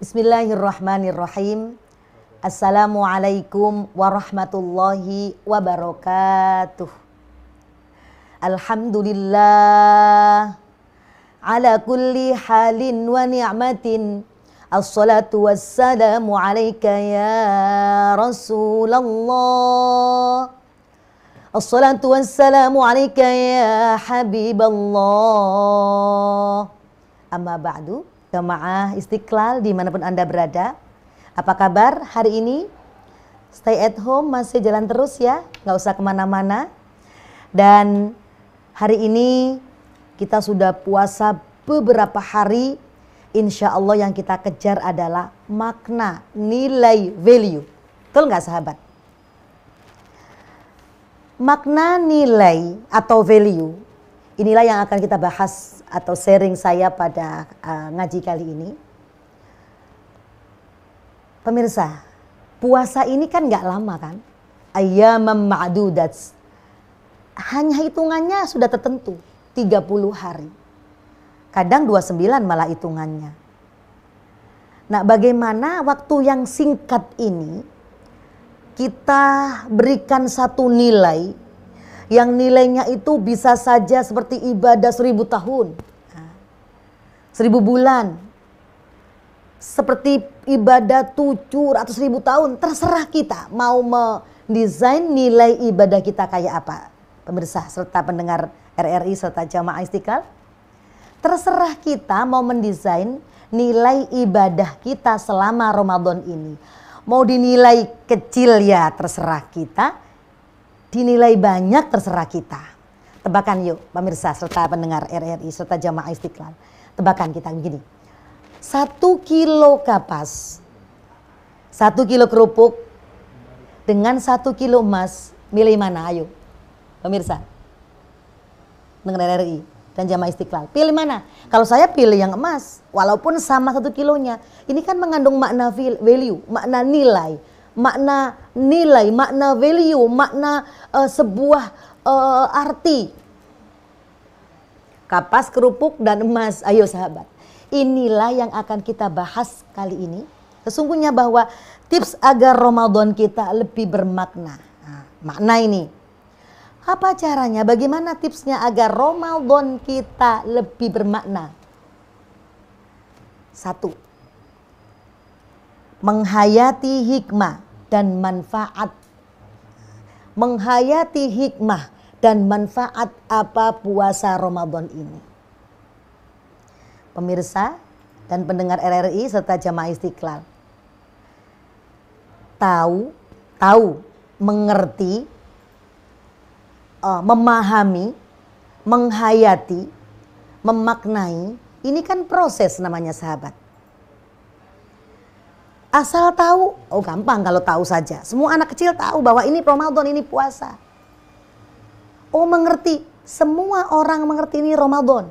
Bismillahirrahmanirrahim. Assalamualaikum warahmatullahi wabarakatuh. Alhamdulillah ala kulli halin wa ni'matin. Assalatu wassalamu alaika ya Rasulullah. Assalatu wassalamu alaika ya Habiballah. Amma ba'du. Jamaah Istiqlal dimanapun Anda berada, apa kabar hari ini? Stay at home, masih jalan terus ya, nggak usah kemana-mana. Dan hari ini kita sudah puasa beberapa hari. Insya Allah yang kita kejar adalah makna, nilai, value. Betul nggak sahabat? Makna, nilai atau value, inilah yang akan kita bahas atau sharing saya pada ngaji kali ini. Pemirsa, puasa ini kan nggak lama kan? Ayyamam ma'dudat. Hanya hitungannya sudah tertentu, 30 hari. Kadang 29 malah hitungannya. Nah, bagaimana waktu yang singkat ini kita berikan satu nilai yang nilainya itu bisa saja seperti ibadah 1000 tahun, 1000 bulan, seperti ibadah 700.000 tahun. Terserah kita mau mendesain nilai ibadah kita kayak apa. Pemirsa serta pendengar RRI serta jamaah Istiqlal, terserah kita mau mendesain nilai ibadah kita selama Ramadan ini. Mau dinilai kecil ya terserah kita, dinilai banyak terserah kita. Tebakan yuk pemirsa serta pendengar RRI serta jamaah Istiqlal. Tebakan kita begini. 1 kilo kapas, 1 kilo kerupuk dengan 1 kilo emas, milih mana? Ayo pemirsa pendengar RRI dan jamaah Istiqlal, pilih mana? Kalau saya pilih yang emas, walaupun sama 1 kilonya. Ini kan mengandung makna value, makna nilai, makna value, makna sebuah arti. Kapas, kerupuk, dan emas. Ayo sahabat, inilah yang akan kita bahas kali ini. Sesungguhnya bahwa tips agar Ramadan kita lebih bermakna. Nah, makna ini. Apa caranya? Bagaimana tipsnya agar Ramadan kita lebih bermakna? 1. Menghayati hikmah dan manfaat. Menghayati hikmah dan manfaat apa puasa Ramadan ini. Pemirsa dan pendengar RRI serta jamaah Istiqlal, tahu, mengerti, memahami, menghayati, memaknai, ini kan proses namanya sahabat. Asal tahu, oh gampang kalau tahu saja. Semua anak kecil tahu bahwa ini Ramadan, ini puasa. Oh mengerti, semua orang mengerti ini Ramadan.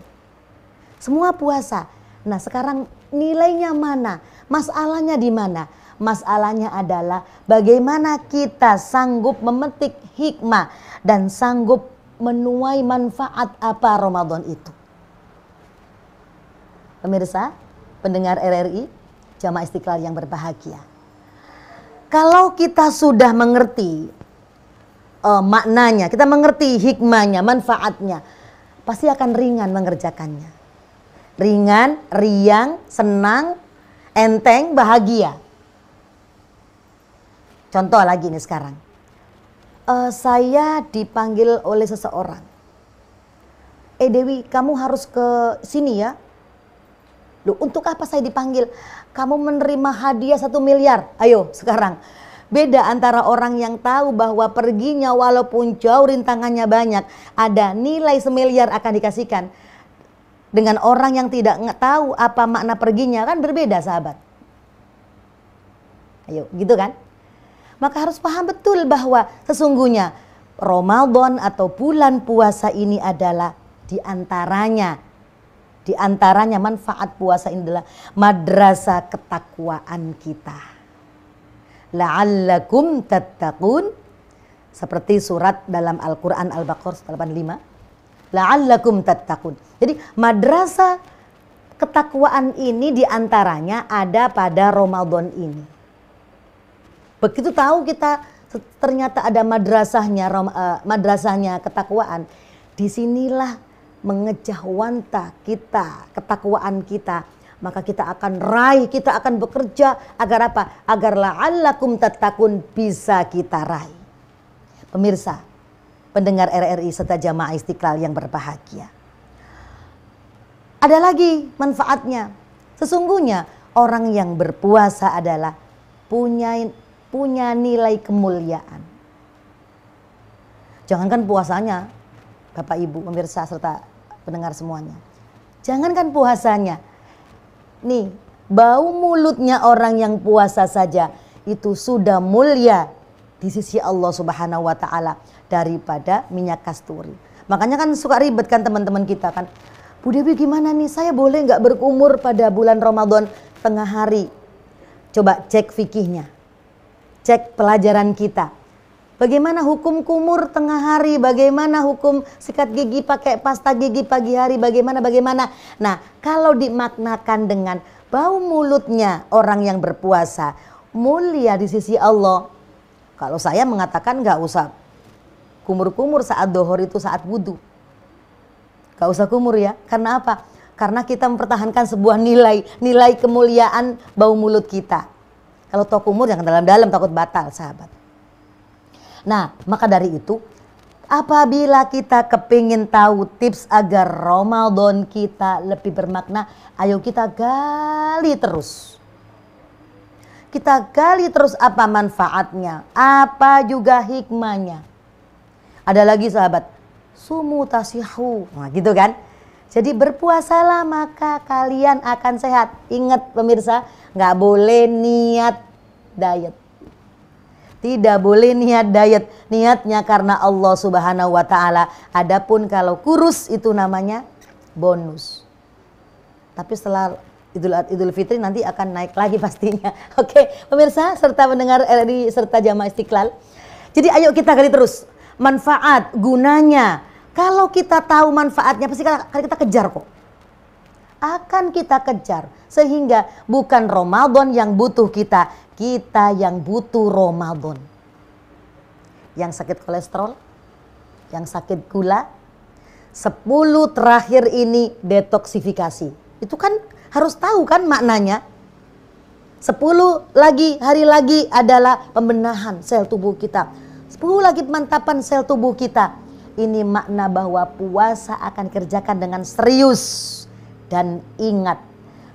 Semua puasa. Nah sekarang nilainya mana? Masalahnya di mana? Masalahnya adalah bagaimana kita sanggup memetik hikmah dan sanggup menuai manfaat apa Ramadan itu. Pemirsa, pendengar RRI, jamaah Istiqlal yang berbahagia. Kalau kita sudah mengerti maknanya, kita mengerti hikmahnya, manfaatnya, pasti akan ringan mengerjakannya. Ringan, riang, senang, enteng, bahagia. Contoh lagi nih sekarang. Saya dipanggil oleh seseorang. Dewi, kamu harus ke sini ya. Loh, untuk apa saya dipanggil? Kamu menerima hadiah 1 miliar. Ayo sekarang. Beda antara orang yang tahu bahwa perginya walaupun jauh rintangannya banyak, ada nilai 1 miliar akan dikasihkan. Dengan orang yang tidak tahu apa makna perginya, kan berbeda sahabat. Ayo gitu kan. Maka harus paham betul bahwa sesungguhnya Ramadan atau bulan puasa ini adalah diantaranya manfaat puasa ini adalah madrasah ketakwaan kita. La'allakum tattaqun, seperti surat dalam Al-Quran Al-Baqarah 85. La'allakum tattaqun. Jadi madrasah ketakwaan ini diantaranya ada pada Ramadan ini. Begitu tahu kita ternyata ada madrasahnya ketakwaan, disinilah mengejawanta kita, ketakwaan kita. Maka kita akan raih, kita akan bekerja agar apa? Agar la'allakum tattaqun bisa kita raih. Pemirsa, pendengar RRI serta jamaah Istiqlal yang berbahagia. Ada lagi manfaatnya. Sesungguhnya orang yang berpuasa adalah punya nilai kemuliaan. Jangankan puasanya, Bapak Ibu, pemirsa serta pendengar semuanya. Jangankan puasanya. Nih, bau mulutnya orang yang puasa saja itu sudah mulia di sisi Allah Subhanahu wa taala daripada minyak kasturi. Makanya kan suka ribet kan teman-teman kita kan. Bu Dewi gimana nih, saya boleh nggak berkumur pada bulan Ramadan tengah hari? Coba cek fikihnya. Cek pelajaran kita. Bagaimana hukum kumur tengah hari? Bagaimana hukum sikat gigi pakai pasta gigi pagi hari? Bagaimana? Nah, kalau dimaknakan dengan bau mulutnya orang yang berpuasa mulia di sisi Allah. Kalau saya mengatakan nggak usah kumur-kumur saat dohor itu saat wudhu. Nggak usah kumur ya. Karena apa? Karena kita mempertahankan sebuah nilai kemuliaan bau mulut kita. Kalau toh kumur jangan dalam-dalam, takut batal sahabat. Nah, maka dari itu, apabila kita kepingin tahu tips agar Ramadan kita lebih bermakna, ayo kita gali terus. Kita gali terus apa manfaatnya, apa juga hikmahnya. Ada lagi sahabat, sumu tasihu, nah gitu kan. Jadi berpuasalah maka kalian akan sehat. Ingat pemirsa, nggak boleh niat diet. Tidak boleh niat diet, niatnya karena Allah Subhanahu wa taala. Adapun kalau kurus itu namanya bonus. Tapi setelah Idul Fitri nanti akan naik lagi pastinya. Oke, pemirsa serta pendengar RRI serta jamaah Istiqlal. Jadi ayo kita gali terus manfaat, gunanya. Kalau kita tahu manfaatnya pasti kita kejar kok. Akan kita kejar sehingga bukan Ramadan yang butuh kita yang butuh Ramadan. Yang sakit kolesterol, yang sakit gula, 10 terakhir ini detoksifikasi. Itu kan harus tahu kan maknanya. 10 hari lagi adalah pembenahan sel tubuh kita. 10 lagi pemantapan sel tubuh kita. Ini makna bahwa puasa akan kerjakan dengan serius. Dan ingat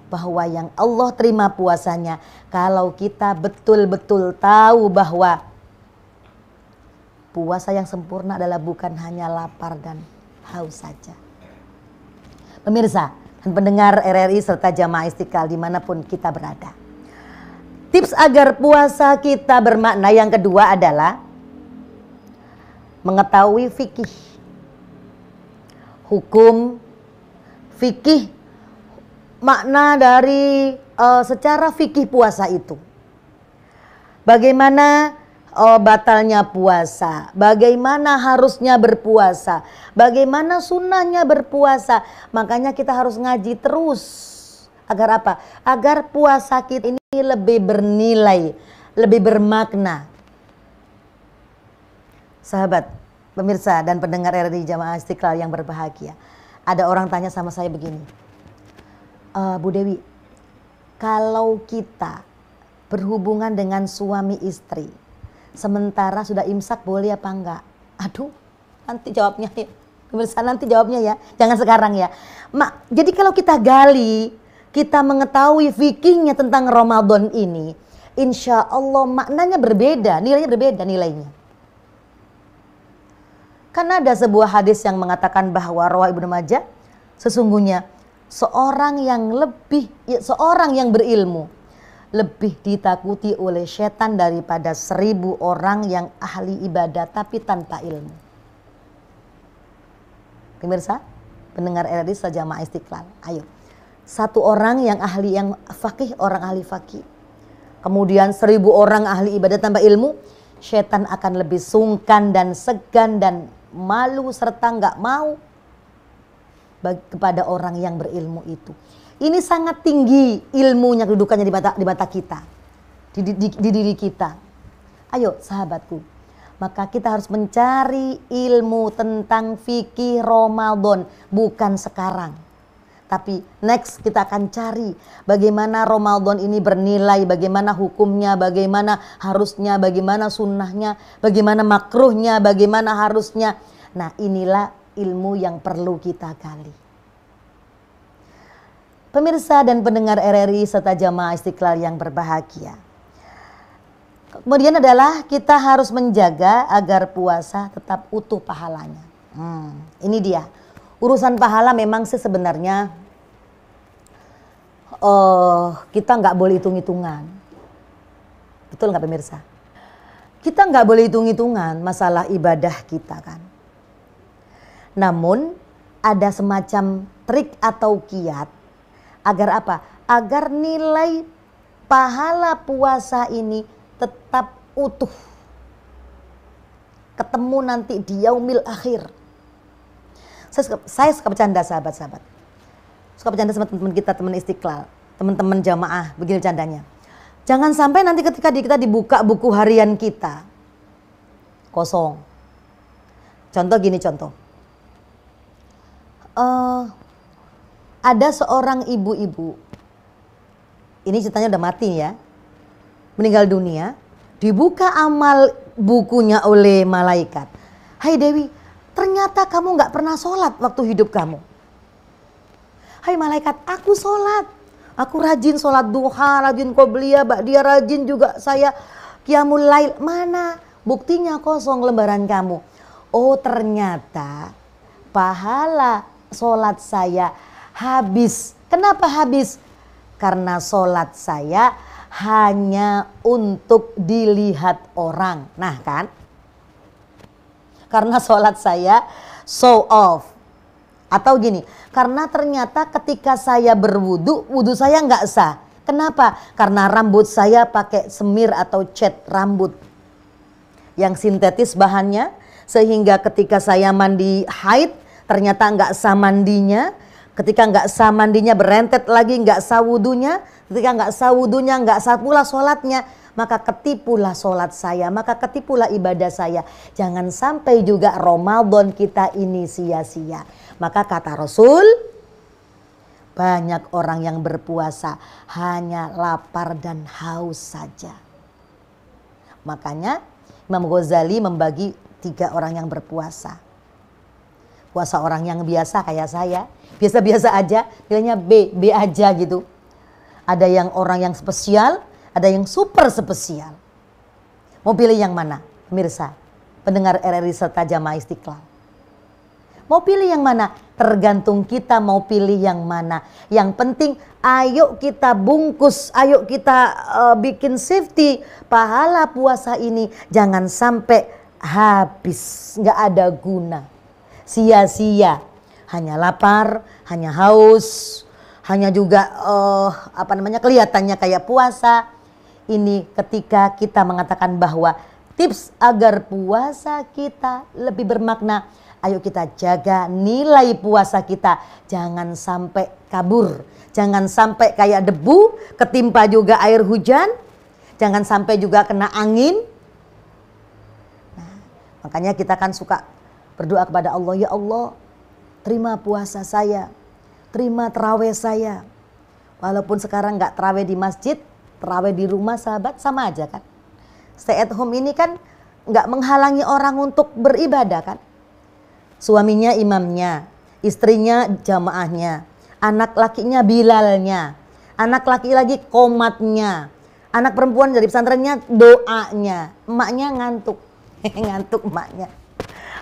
bahwa yang Allah terima puasanya kalau kita betul-betul tahu bahwa puasa yang sempurna adalah bukan hanya lapar dan haus saja. Pemirsa dan pendengar RRI serta jamaah Istiqlal dimanapun kita berada. Tips agar puasa kita bermakna yang kedua adalah mengetahui fikih. Hukum, fikih, makna dari secara fikih puasa itu. Bagaimana batalnya puasa, bagaimana harusnya berpuasa, bagaimana sunnahnya berpuasa. Makanya kita harus ngaji terus. Agar apa? Agar puasa kita ini lebih bernilai, lebih bermakna. Sahabat, pemirsa dan pendengar RRI Jamaah Istiqlal yang berbahagia. Ada orang tanya sama saya begini. Bu Dewi, kalau kita berhubungan dengan suami istri sementara sudah imsak boleh apa enggak? Aduh, nanti jawabnya ya. Pemirsa nanti jawabnya ya, jangan sekarang ya. Jadi kalau kita gali, kita mengetahui fikihnya tentang Ramadan ini, insya Allah maknanya berbeda, nilainya berbeda nilainya. Karena ada sebuah hadis yang mengatakan bahwa rawah Ibnu Majah, sesungguhnya seorang yang berilmu lebih ditakuti oleh setan daripada 1000 orang yang ahli ibadah tapi tanpa ilmu. Pemirsa, pendengar RRI Jamaah Istiqlal, ayo. Satu orang yang ahli, yang fakih, orang ahli fakih. Kemudian 1000 orang ahli ibadah tanpa ilmu, setan akan lebih sungkan dan segan dan malu serta nggak mau kepada orang yang berilmu itu. Ini sangat tinggi ilmunya, kedudukannya di mata kita, di diri kita. Ayo sahabatku, maka kita harus mencari ilmu tentang fikih Ramadan, bukan sekarang. Tapi next kita akan cari bagaimana Ramadan ini bernilai, bagaimana hukumnya, bagaimana harusnya, bagaimana sunnahnya, bagaimana makruhnya, bagaimana harusnya. Nah, inilah ilmu yang perlu kita gali. Pemirsa dan pendengar RRI serta jamaah Istiqlal yang berbahagia. Kemudian adalah kita harus menjaga agar puasa tetap utuh pahalanya. Ini dia. Urusan pahala memang sih sebenarnya kita nggak boleh hitung-hitungan. Betul nggak pemirsa? Kita nggak boleh hitung-hitungan masalah ibadah kita kan. Namun ada semacam trik atau kiat agar apa? Agar nilai pahala puasa ini tetap utuh. Ketemu nanti di yaumil akhir. Saya suka bercanda sahabat-sahabat. Suka bercanda sama teman-teman kita, teman Istiqlal, teman-teman jamaah, begini candanya. Jangan sampai nanti ketika kita dibuka buku harian kita kosong. Contoh gini, ada seorang ibu-ibu, ini ceritanya udah mati ya, meninggal dunia, dibuka amal bukunya oleh malaikat. Hai Dewi, ternyata kamu gak pernah sholat waktu hidup kamu. Hai malaikat, aku sholat. Aku rajin sholat duha, rajin qobliyah, ba'diyah, rajin juga saya qiyamul lail. Mana? Buktinya kosong lembaran kamu. Oh ternyata pahala sholat saya habis. Kenapa habis? Karena sholat saya hanya untuk dilihat orang. Nah kan? Karena sholat saya show off. Atau gini, karena ternyata ketika saya berwudu, wudu saya nggak sah. Kenapa? Karena rambut saya pakai semir atau cat rambut yang sintetis bahannya, sehingga ketika saya mandi haid ternyata nggak sah mandinya. Ketika nggak sah mandinya berentet lagi, nggak sah wudunya. Ketika nggak sah wudunya, nggak sah pula sholatnya. Maka ketipulah sholat saya, maka ketipulah ibadah saya. Jangan sampai juga Ramadan kita ini sia-sia. Maka kata Rasul, banyak orang yang berpuasa hanya lapar dan haus saja. Makanya Imam Ghazali membagi 3 orang yang berpuasa. Puasa orang yang biasa kayak saya, biasa-biasa aja, nilainya B aja gitu. Ada yang orang yang spesial, ada yang super spesial. Mau pilih yang mana? Pemirsa, pendengar RRI serta jamaah Istiqlal. Mau pilih yang mana? Tergantung kita mau pilih yang mana. Yang penting ayo kita bungkus, ayo kita bikin safety pahala puasa ini. Jangan sampai habis, nggak ada guna. Sia-sia, hanya lapar, hanya haus, hanya juga kelihatannya kayak puasa. Ini ketika kita mengatakan bahwa tips agar puasa kita lebih bermakna, ayo kita jaga nilai puasa kita. Jangan sampai kabur, jangan sampai kayak debu, ketimpa juga air hujan, jangan sampai juga kena angin. Nah, makanya kita kan suka berdoa kepada Allah, ya Allah, terima puasa saya, terima terawih saya. Walaupun sekarang nggak terawih di masjid, terawih di rumah sahabat sama aja kan. Stay at home ini kan nggak menghalangi orang untuk beribadah kan. Suaminya imamnya, istrinya jamaahnya, anak lakinya bilalnya, anak laki lagi komatnya, anak perempuan dari pesantrennya doanya, emaknya ngantuk, ngantuk emaknya.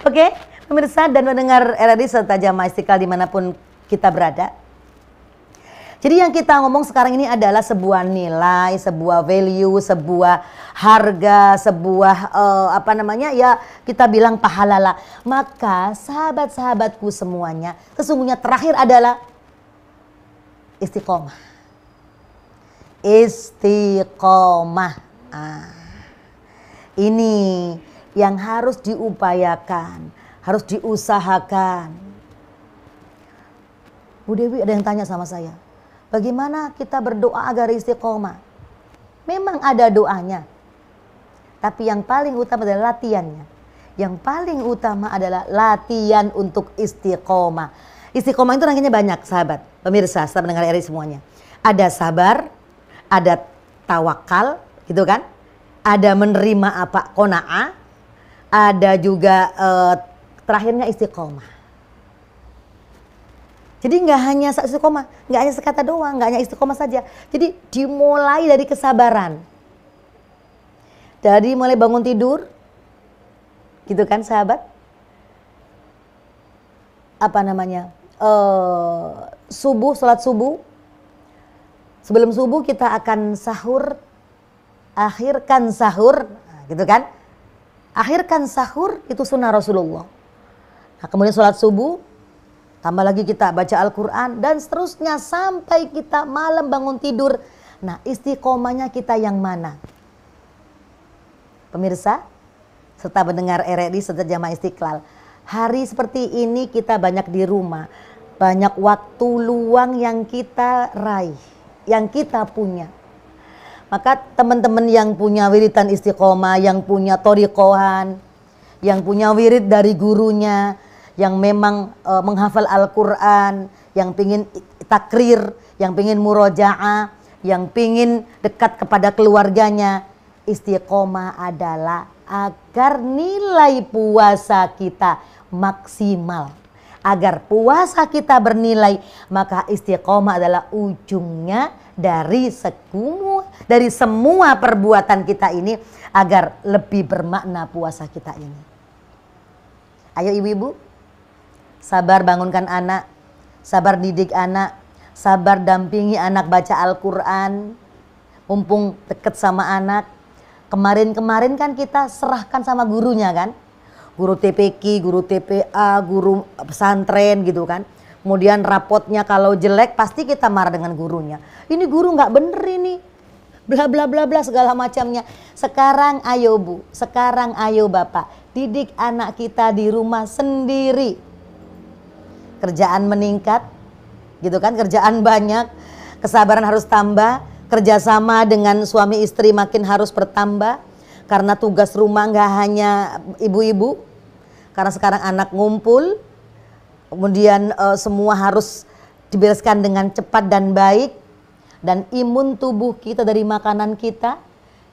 Oke, pemirsa dan pendengar RRI serta jamaah Istiqlal dimanapun kita berada. Jadi yang kita ngomong sekarang ini adalah sebuah nilai, sebuah value, sebuah harga, sebuah ya kita bilang pahala lah. Maka sahabat-sahabatku semuanya, sesungguhnya terakhir adalah istiqomah. Istiqomah. Ini yang harus diupayakan, harus diusahakan. Bu Dewi ada yang tanya sama saya, bagaimana kita berdoa agar istiqomah? Memang ada doanya, tapi yang paling utama adalah latihannya. Yang paling utama adalah latihan untuk istiqomah. Istiqomah itu rangkaiannya banyak, sahabat, pemirsa, sahabat pendengar RRI semuanya. Ada sabar, ada tawakal, gitu kan? Ada menerima apa qanaah, ada juga terakhirnya istiqomah. Jadi nggak hanya istiqomah, nggak hanya sekata doang, nggak hanya istiqomah saja. Jadi dimulai dari kesabaran. Dari mulai bangun tidur, gitu kan sahabat? Apa namanya? Subuh, sholat subuh. Sebelum subuh kita akan sahur, akhirkan sahur, gitu kan? Akhirkan sahur itu sunnah Rasulullah. Nah, kemudian sholat subuh. Tambah lagi kita baca Al-Quran dan seterusnya sampai kita malam bangun tidur. Nah, istiqomahnya kita yang mana? Pemirsa, serta pendengar RRI serta jamaah Istiqlal. Hari seperti ini kita banyak di rumah. Banyak waktu luang yang kita raih, yang kita punya. Maka teman-teman yang punya wiridan istiqomah, yang punya thoriqohan, yang punya wirid dari gurunya, yang memang menghafal Al-Quran, yang pingin takrir, yang pingin murojaah, yang pingin dekat kepada keluarganya. Istiqomah adalah agar nilai puasa kita maksimal. Agar puasa kita bernilai, maka istiqomah adalah ujungnya dari semua perbuatan kita ini agar lebih bermakna puasa kita ini. Ayo ibu-ibu, sabar bangunkan anak, sabar didik anak, sabar dampingi anak baca Al-Quran, mumpung deket sama anak. Kemarin-kemarin kan kita serahkan sama gurunya kan, guru TPQ, guru TPA, guru pesantren gitu kan. Kemudian rapotnya kalau jelek pasti kita marah dengan gurunya. Ini guru nggak bener ini, bla bla bla bla segala macamnya. Sekarang ayo bu, sekarang ayo bapak, didik anak kita di rumah sendiri. Kerjaan meningkat, gitu kan, kerjaan banyak, kesabaran harus tambah, kerjasama dengan suami istri makin harus bertambah, karena tugas rumah nggak hanya ibu-ibu, karena sekarang anak ngumpul, kemudian semua harus dibereskan dengan cepat dan baik, dan imun tubuh kita dari makanan kita,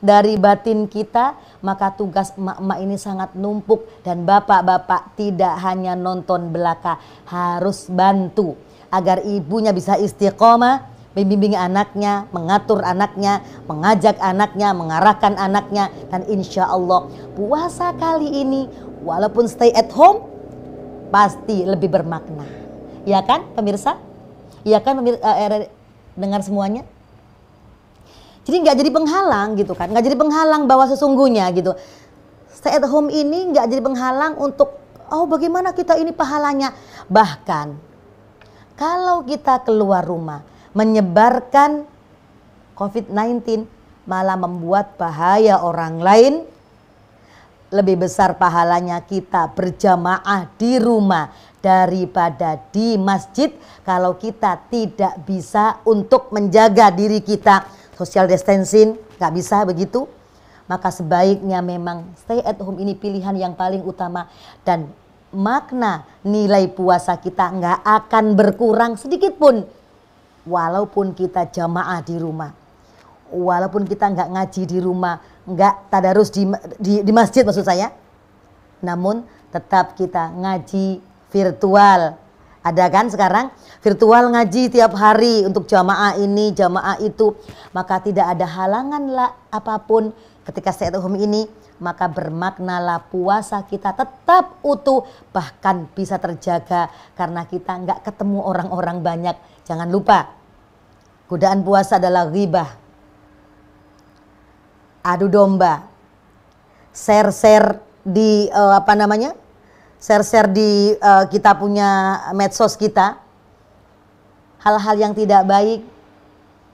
dari batin kita, maka tugas emak-emak ini sangat numpuk dan bapak-bapak tidak hanya nonton belaka, harus bantu agar ibunya bisa istiqomah, membimbing anaknya, mengatur anaknya, mengajak anaknya, mengarahkan anaknya, dan insya Allah puasa kali ini walaupun stay at home pasti lebih bermakna, ya kan pemirsa? Ya kan dengar semuanya? Jadi nggak jadi penghalang gitu kan, nggak jadi penghalang bahwa sesungguhnya gitu. Stay at home ini nggak jadi penghalang untuk bagaimana kita ini pahalanya. Bahkan kalau kita keluar rumah menyebarkan COVID-19 malah membuat bahaya orang lain, lebih besar pahalanya kita berjamaah di rumah daripada di masjid kalau kita tidak bisa untuk menjaga diri kita. Social distancing, nggak bisa begitu. Maka sebaiknya memang stay at home ini pilihan yang paling utama. Dan makna nilai puasa kita nggak akan berkurang sedikit pun. Walaupun kita jamaah di rumah. Walaupun kita nggak ngaji di rumah. Nggak tadarus di masjid maksud saya. Namun tetap kita ngaji virtual. Ada kan sekarang virtual ngaji tiap hari untuk jamaah ini, jamaah itu. Maka tidak ada halangan lah apapun ketika stay at home ini. Maka bermaknalah puasa kita tetap utuh. Bahkan bisa terjaga karena kita nggak ketemu orang-orang banyak. Jangan lupa, godaan puasa adalah ghibah, adu domba, share-share di share-share di kita punya medsos kita, hal-hal yang tidak baik.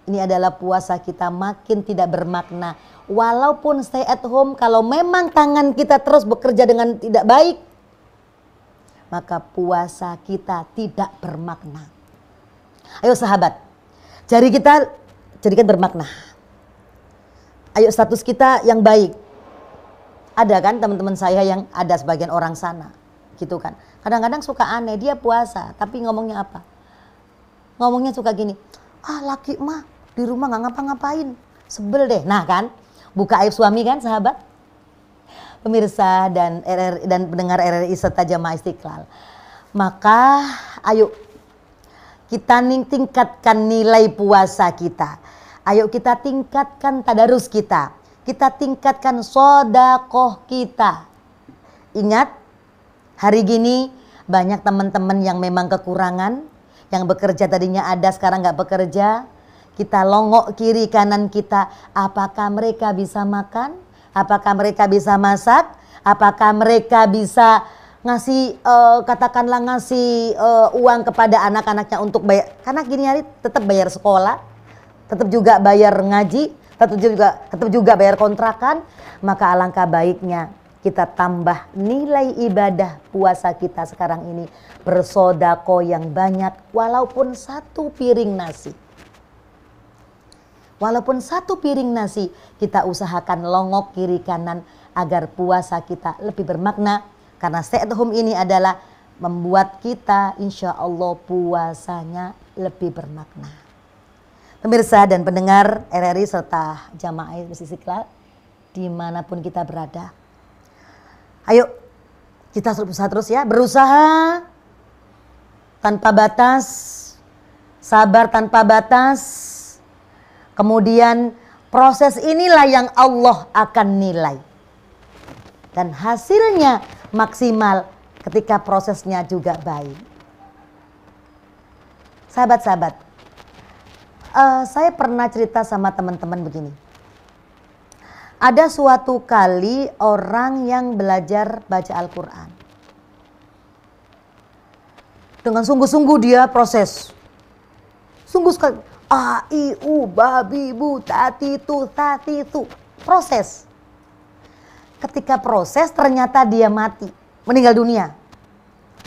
Ini adalah puasa kita makin tidak bermakna. Walaupun stay at home, kalau memang tangan kita terus bekerja dengan tidak baik, maka puasa kita tidak bermakna. Ayo sahabat, Jari kita jadikan bermakna. Ayo status kita yang baik. Ada kan teman-teman saya yang ada sebagian orang sana, gitu kan. Kadang-kadang suka aneh, dia puasa, tapi ngomongnya apa? Ngomongnya suka gini, laki mah di rumah nggak ngapa-ngapain, sebel deh. Nah kan, buka aib suami kan sahabat? Pemirsa dan pendengar RRI serta Jamaah Istiqlal. Maka ayo kita tingkatkan nilai puasa kita. Ayo kita tingkatkan tadarus kita. Kita tingkatkan sodakoh kita. Ingat, hari gini banyak teman-teman yang memang kekurangan. Yang bekerja tadinya ada, sekarang nggak bekerja. Kita longok kiri kanan kita. Apakah mereka bisa makan? Apakah mereka bisa masak? Apakah mereka bisa ngasih katakanlah ngasih uang kepada anak-anaknya untuk bayar, karena gini hari tetap bayar sekolah, tetap juga bayar ngaji, tetap juga bayar kontrakan. Maka alangkah baiknya kita tambah nilai ibadah puasa kita sekarang ini, bersodako yang banyak, walaupun satu piring nasi. Walaupun satu piring nasi, kita usahakan longok kiri kanan agar puasa kita lebih bermakna. Karena stay at home ini adalah membuat kita insya Allah puasanya lebih bermakna. Pemirsa dan pendengar RRI serta Jamaah Istiqlal dimanapun kita berada. Ayo kita berusaha terus ya, berusaha tanpa batas, sabar tanpa batas. Kemudian proses inilah yang Allah akan nilai. Dan hasilnya maksimal ketika prosesnya juga baik. Sahabat-sahabat, saya pernah cerita sama teman-teman begini. Ada suatu kali orang yang belajar baca Al-Quran. Dengan sungguh-sungguh dia proses. Sungguh sekali. A, I, U, babi, bu, tati, tu, proses. Ketika proses ternyata dia mati, meninggal dunia.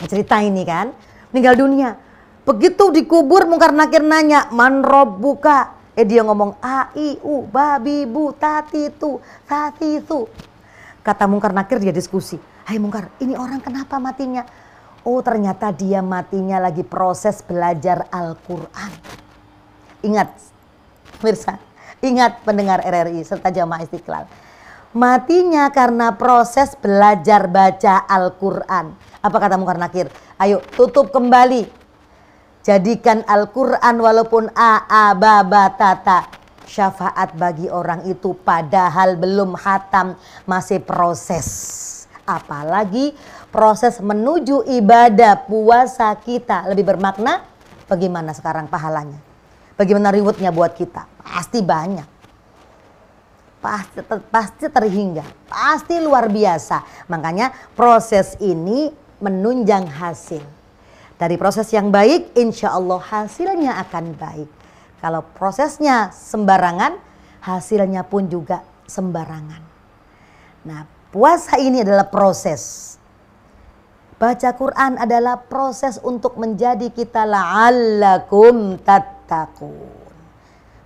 Cerita ini kan, meninggal dunia. Begitu dikubur Mungkar Nakir nanya, man robbuka? Dia ngomong A, I, U, babi, bu, tati, tu. Kata Mungkar Nakir, dia diskusi. Hai Mungkar, ini orang kenapa matinya? Oh ternyata dia matinya lagi proses belajar Al-Quran. Ingat, pemirsa, ingat pendengar RRI serta Jamaah Istiqlal. Matinya karena proses belajar baca Al-Quran. Apa kata Mungkar Nakir? Ayo tutup kembali. Jadikan Al-Quran walaupun A, ba, tata. Syafaat bagi orang itu padahal belum khatam, masih proses. Apalagi proses menuju ibadah puasa kita lebih bermakna. Bagaimana sekarang pahalanya? Bagaimana rewardnya buat kita? Pasti banyak. Pasti terhingga. Pasti luar biasa. Makanya proses ini menunjang hasil. Dari proses yang baik, insya Allah hasilnya akan baik. Kalau prosesnya sembarangan, hasilnya pun juga sembarangan. Nah, puasa ini adalah proses. Baca Quran adalah proses untuk menjadi kita la'allakum tattaqun.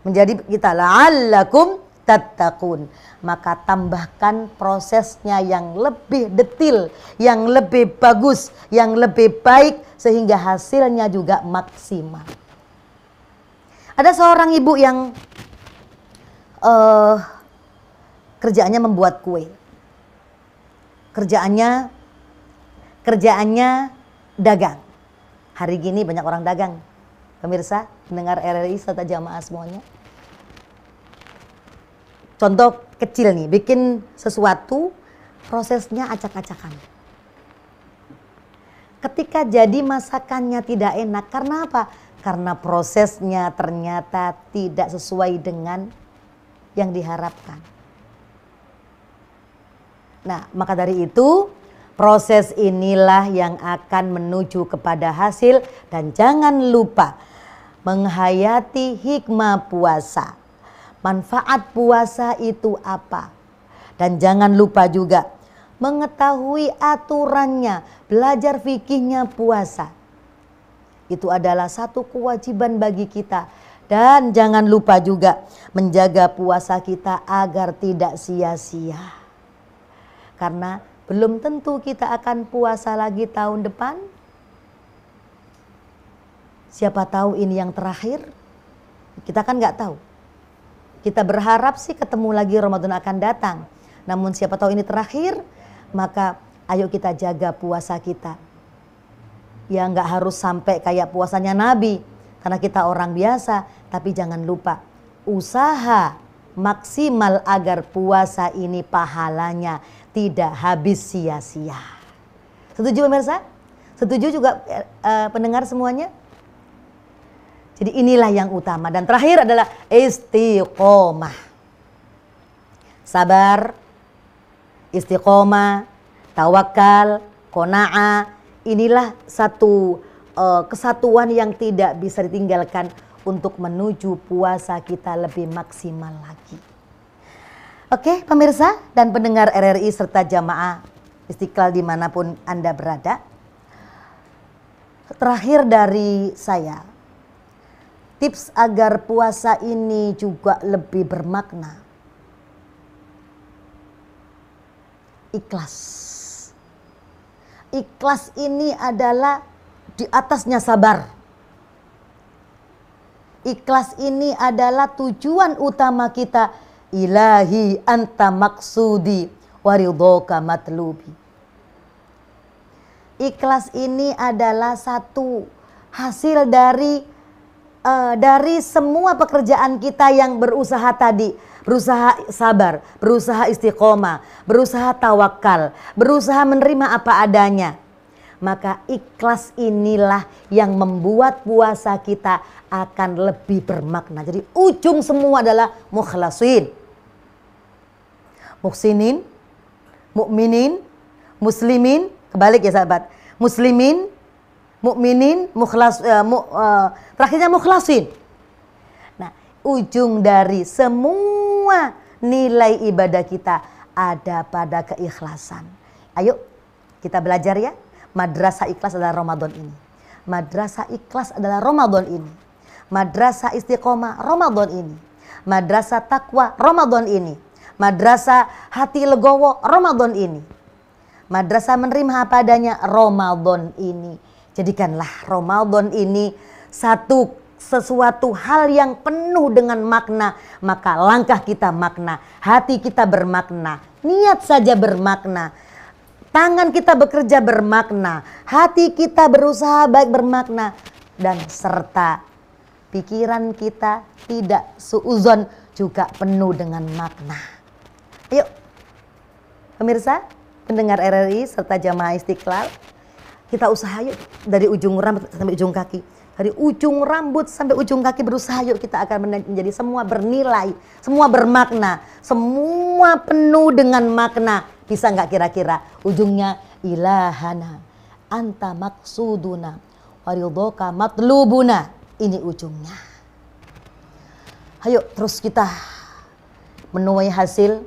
Menjadi kita la'allakum tattaqun. Maka tambahkan prosesnya yang lebih detil, yang lebih bagus, yang lebih baik sehingga hasilnya juga maksimal. Ada seorang ibu yang kerjaannya membuat kue. Kerjaannya dagang. Hari gini banyak orang dagang. Pemirsa, pendengar RRI serta jamaah semuanya. Contoh kecil nih, bikin sesuatu prosesnya acak-acakan. Ketika jadi masakannya tidak enak, karena apa? Karena prosesnya ternyata tidak sesuai dengan yang diharapkan. Nah, maka dari itu proses inilah yang akan menuju kepada hasil. Dan jangan lupa menghayati hikmah puasa. Manfaat puasa itu apa? Dan jangan lupa juga mengetahui aturannya, belajar fikihnya puasa. Itu adalah satu kewajiban bagi kita. Dan jangan lupa juga menjaga puasa kita agar tidak sia-sia. Karena belum tentu kita akan puasa lagi tahun depan. Siapa tahu ini yang terakhir. Kita kan nggak tahu. Kita berharap sih ketemu lagi Ramadan akan datang. Namun siapa tahu ini terakhir, maka ayo kita jaga puasa kita. Ya nggak harus sampai kayak puasanya Nabi. Karena kita orang biasa, tapi jangan lupa usaha maksimal agar puasa ini pahalanya tidak habis sia-sia. Setuju pemirsa? Setuju juga pendengar semuanya? Jadi inilah yang utama. Dan terakhir adalah istiqomah. Sabar, istiqomah, tawakal, qanaah. Inilah satu kesatuan yang tidak bisa ditinggalkan untuk menuju puasa kita lebih maksimal lagi. Oke pemirsa dan pendengar RRI serta jamaah Istiqlal dimanapun Anda berada. Terakhir dari saya, tips agar puasa ini juga lebih bermakna. Ikhlas. Ikhlas ini adalah di atasnya sabar. Ikhlas ini adalah tujuan utama kita. Ilahi anta maksudi waridhoka matlubi. Ikhlas ini adalah satu hasil dari semua pekerjaan kita yang berusaha tadi. Berusaha sabar, berusaha istiqomah, berusaha tawakal, berusaha menerima apa adanya. Maka ikhlas inilah yang membuat puasa kita akan lebih bermakna. Jadi ujung semua adalah mukhlasin, muhsinin, mukminin, muslimin. Kebalik ya sahabat. Muslimin, mukminin, terakhirnya mukhlasin. Nah, ujung dari semua nilai ibadah kita ada pada keikhlasan. Ayo kita belajar ya. Madrasah ikhlas adalah Ramadan ini. Madrasah ikhlas adalah Ramadan ini. Madrasah istiqomah Ramadan ini. Madrasah takwa Ramadan ini. Madrasah hati legowo Ramadan ini. Madrasah menerima apa adanya Ramadan ini. Jadikanlah Ramadan ini sesuatu hal yang penuh dengan makna. Maka langkah kita makna, hati kita bermakna, niat saja bermakna. Tangan kita bekerja bermakna, hati kita berusaha baik bermakna, dan serta pikiran kita tidak suuzon juga penuh dengan makna. Ayo pemirsa, pendengar RRI serta jamaah Istiqlal, kita usaha yuk dari ujung rambut sampai ujung kaki. Dari ujung rambut sampai ujung kaki berusaha yuk kita akan menjadi semua bernilai, semua bermakna, semua penuh dengan makna. Bisa nggak kira-kira ujungnya ilahana anta maksuduna waridhoka matlubuna. Ini ujungnya. Ayo terus kita menuai hasil.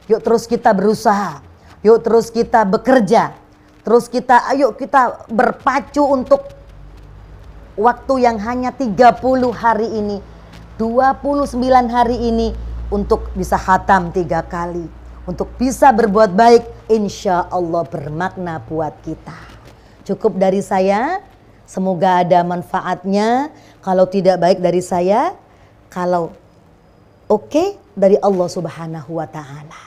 Yuk terus kita berusaha. Yuk terus kita bekerja. Terus ayo kita berpacu untuk waktu yang hanya 30 hari ini, 29 hari ini untuk bisa khatam 3 kali. Untuk bisa berbuat baik, insya Allah bermakna buat kita. Cukup dari saya, semoga ada manfaatnya. Kalau tidak baik dari saya, kalau oke dari Allah Subhanahu wa Ta'ala.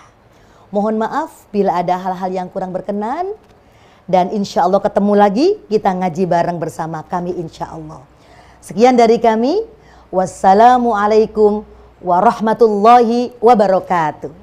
Mohon maaf bila ada hal-hal yang kurang berkenan. Dan insya Allah ketemu lagi, kita ngaji bareng bersama kami insya Allah. Sekian dari kami. Wassalamualaikum warahmatullahi wabarakatuh.